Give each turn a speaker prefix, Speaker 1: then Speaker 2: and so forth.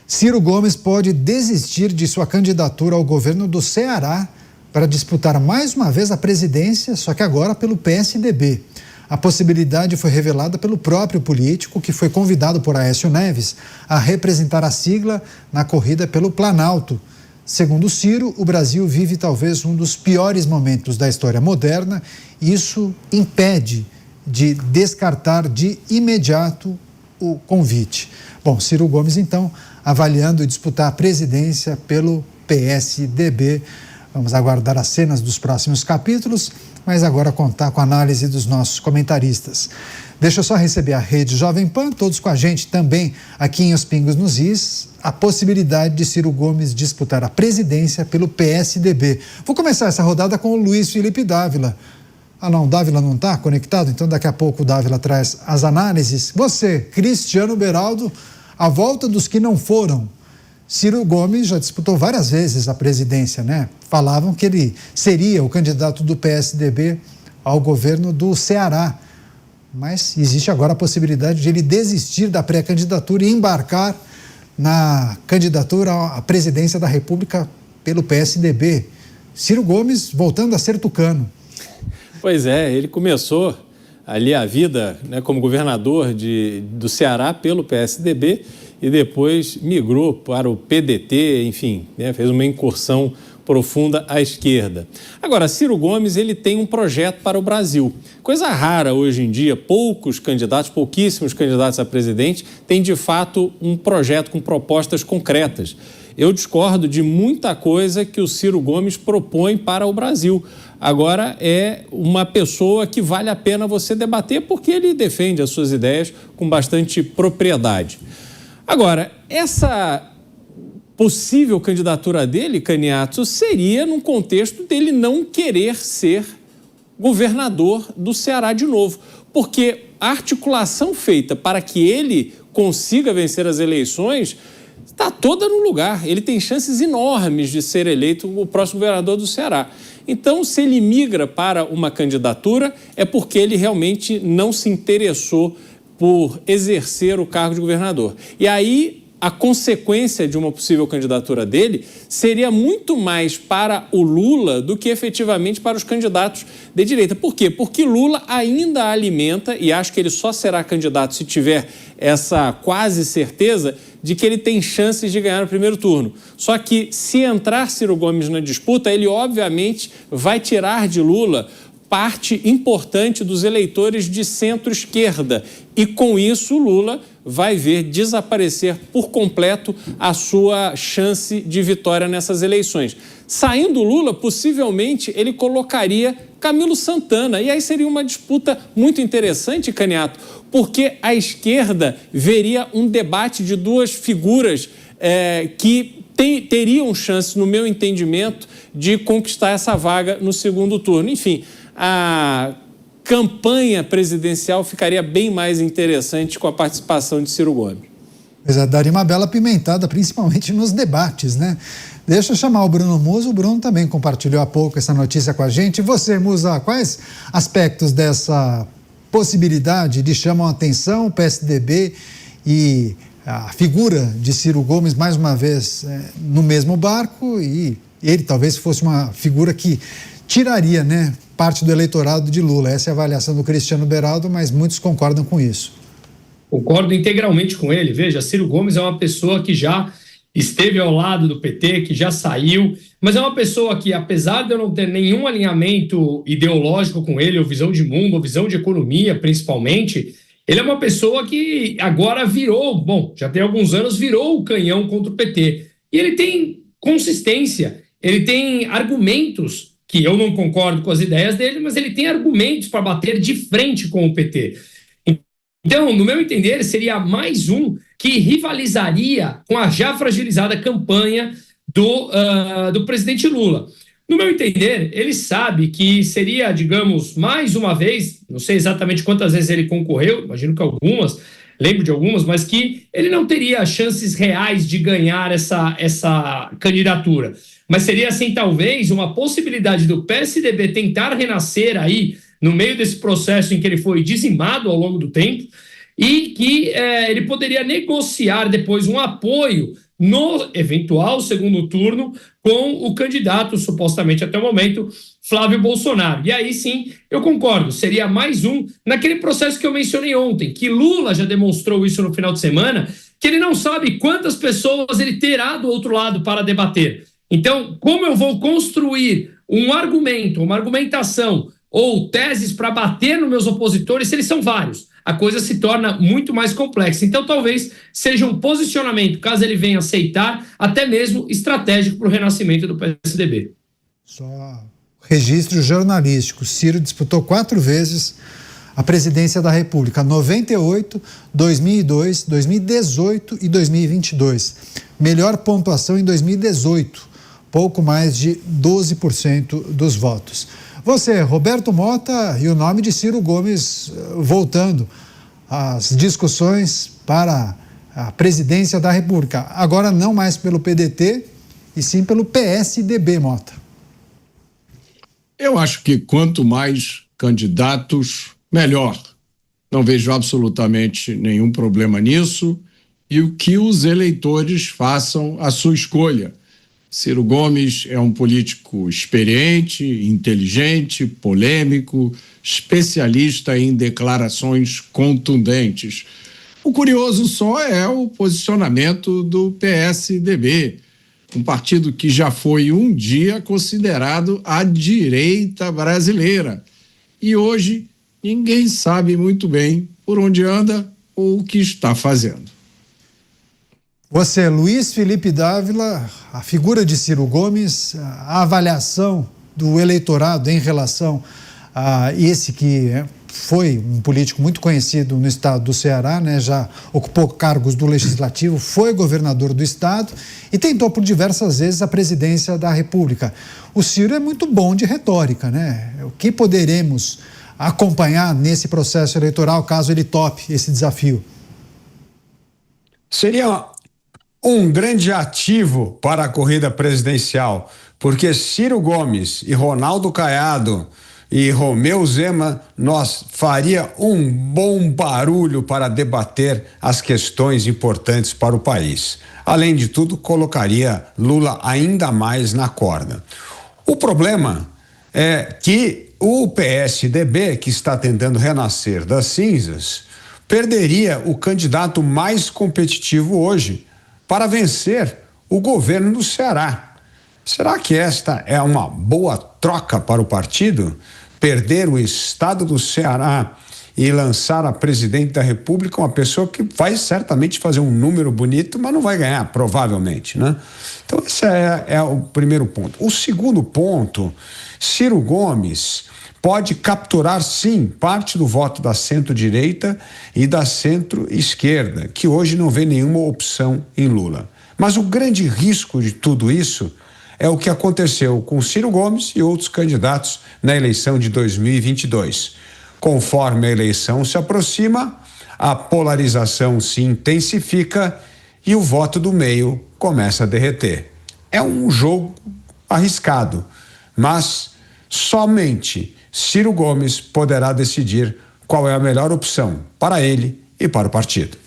Speaker 1: Ciro Gomes pode desistir de sua candidatura ao governo do Ceará para disputar mais uma vez a presidência, só que agora pelo PSDB. A possibilidade foi revelada pelo próprio político, que foi convidado por Aécio Neves a representar a sigla na corrida pelo Planalto. Segundo Ciro, o Brasil vive talvez um dos piores momentos da história moderna e isso impede de descartar de imediato o convite. Bom, Ciro Gomes, então, avaliando disputar a presidência pelo PSDB. Vamos aguardar as cenas dos próximos capítulos, mas agora contar com a análise dos nossos comentaristas. Deixa eu só receber a Rede Jovem Pan, todos com a gente também aqui em Os Pingos nos Is, a possibilidade de Ciro Gomes disputar a presidência pelo PSDB. Vou começar essa rodada com o Luiz Felipe Dávila. Ah não, o Dávila não está conectado, então daqui a pouco o Dávila traz as análises. Você, Cristiano Beraldo, a volta dos que não foram. Ciro Gomes já disputou várias vezes a presidência, né? Falavam que ele seria o candidato do PSDB ao governo do Ceará. Mas existe agora a possibilidade de ele desistir da pré-candidatura e embarcar na candidatura à presidência da República pelo PSDB. Ciro Gomes voltando a ser tucano.
Speaker 2: Pois é, ele começou ali a vida, né, como governador do Ceará pelo PSDB e depois migrou para o PDT, enfim, né, fez uma incursão profunda à esquerda. Agora, Ciro Gomes, ele tem um projeto para o Brasil. Coisa rara hoje em dia, pouquíssimos candidatos a presidente têm de fato um projeto com propostas concretas. Eu discordo de muita coisa que o Ciro Gomes propõe para o Brasil. Agora, é uma pessoa que vale a pena você debater porque ele defende as suas ideias com bastante propriedade. Agora, essa possível candidatura dele, Caniato, seria num contexto dele não querer ser governador do Ceará de novo, porque a articulação feita para que ele consiga vencer as eleições está toda no lugar. Ele tem chances enormes de ser eleito o próximo governador do Ceará. Então, se ele migra para uma candidatura, é porque ele realmente não se interessou por exercer o cargo de governador. E aí, a consequência de uma possível candidatura dele seria muito mais para o Lula do que efetivamente para os candidatos de direita. Por quê? Porque Lula ainda alimenta, e acho que ele só será candidato se tiver essa quase certeza de que ele tem chances de ganhar no primeiro turno. Só que se entrar Ciro Gomes na disputa, ele obviamente vai tirar de Lula parte importante dos eleitores de centro-esquerda. E com isso, Lula vai ver desaparecer por completo a sua chance de vitória nessas eleições. Saindo Lula, possivelmente ele colocaria Camilo Santana. E aí seria uma disputa muito interessante, Caniato, porque a esquerda veria um debate de duas figuras que teriam chance, no meu entendimento, de conquistar essa vaga no segundo turno. Enfim, a campanha presidencial ficaria bem mais interessante com a participação de Ciro Gomes.
Speaker 1: Daria uma bela pimentada, principalmente nos debates, né? Deixa eu chamar o Bruno Musa. O Bruno também compartilhou há pouco essa notícia com a gente. E você, Musa, quais aspectos dessa possibilidade lhe chamam a atenção? O PSDB e a figura de Ciro Gomes, mais uma vez, no mesmo barco, e ele talvez fosse uma figura que tiraria, né, parte do eleitorado de Lula. Essa é a avaliação do Cristiano Beraldo, mas muitos concordam com isso.
Speaker 3: Concordo integralmente com ele. Veja, Ciro Gomes é uma pessoa que já esteve ao lado do PT, que já saiu, mas é uma pessoa que, apesar de eu não ter nenhum alinhamento ideológico com ele, ou visão de mundo, ou visão de economia, principalmente, ele é uma pessoa que agora já tem alguns anos, virou o canhão contra o PT. E ele tem consistência, ele tem argumentos, que eu não concordo com as ideias dele, mas ele tem argumentos para bater de frente com o PT. Então, no meu entender, seria mais um que rivalizaria com a já fragilizada campanha do presidente Lula. No meu entender, ele sabe que seria, digamos, mais uma vez, não sei exatamente quantas vezes ele concorreu, imagino que algumas, lembro de algumas, mas que ele não teria chances reais de ganhar essa candidatura. Mas seria, assim, talvez uma possibilidade do PSDB tentar renascer aí no meio desse processo em que ele foi dizimado ao longo do tempo e que ele poderia negociar depois um apoio no eventual segundo turno com o candidato, supostamente até o momento, Flávio Bolsonaro. E aí sim, eu concordo, seria mais um naquele processo que eu mencionei ontem, que Lula já demonstrou isso no final de semana, que ele não sabe quantas pessoas ele terá do outro lado para debater. Então, como eu vou construir um argumento, uma argumentação ou teses para bater nos meus opositores, se eles são vários? A coisa se torna muito mais complexa. Então, talvez seja um posicionamento, caso ele venha aceitar, até mesmo estratégico para o renascimento do PSDB.
Speaker 1: Só registro jornalístico. Ciro disputou 4 vezes a presidência da República, 98, 2002, 2018 e 2022. Melhor pontuação em 2018, pouco mais de 12% dos votos. Você, Roberto Mota, e o nome de Ciro Gomes voltando às discussões para a presidência da República. Agora não mais pelo PDT, e sim pelo PSDB, Mota.
Speaker 4: Eu acho que quanto mais candidatos, melhor. Não vejo absolutamente nenhum problema nisso, e o que os eleitores façam a sua escolha. Ciro Gomes é um político experiente, inteligente, polêmico, especialista em declarações contundentes. O curioso só é o posicionamento do PSDB, um partido que já foi um dia considerado a direita brasileira. E hoje ninguém sabe muito bem por onde anda ou o que está fazendo.
Speaker 1: Você, Luiz Felipe Dávila, a figura de Ciro Gomes, a avaliação do eleitorado em relação a esse que foi um político muito conhecido no estado do Ceará, né? Já ocupou cargos do Legislativo, foi governador do estado e tentou por diversas vezes a presidência da República. O Ciro é muito bom de retórica, né? O que poderemos acompanhar nesse processo eleitoral, caso ele tope esse desafio?
Speaker 5: Seria um grande ativo para a corrida presidencial, porque Ciro Gomes e Ronaldo Caiado e Romeu Zema, nós faria um bom barulho para debater as questões importantes para o país. Além de tudo, colocaria Lula ainda mais na corda. O problema é que o PSDB, que está tentando renascer das cinzas, perderia o candidato mais competitivo hoje para vencer o governo do Ceará. Será que esta é uma boa troca para o partido? Perder o estado do Ceará e lançar a presidente da República, uma pessoa que vai certamente fazer um número bonito, mas não vai ganhar, provavelmente, né? Então, esse é o primeiro ponto. O segundo ponto, Ciro Gomes pode capturar, sim, parte do voto da centro-direita e da centro-esquerda, que hoje não vê nenhuma opção em Lula. Mas o grande risco de tudo isso é o que aconteceu com Ciro Gomes e outros candidatos na eleição de 2022. Conforme a eleição se aproxima, a polarização se intensifica e o voto do meio começa a derreter. É um jogo arriscado, mas somente Ciro Gomes poderá decidir qual é a melhor opção para ele e para o partido.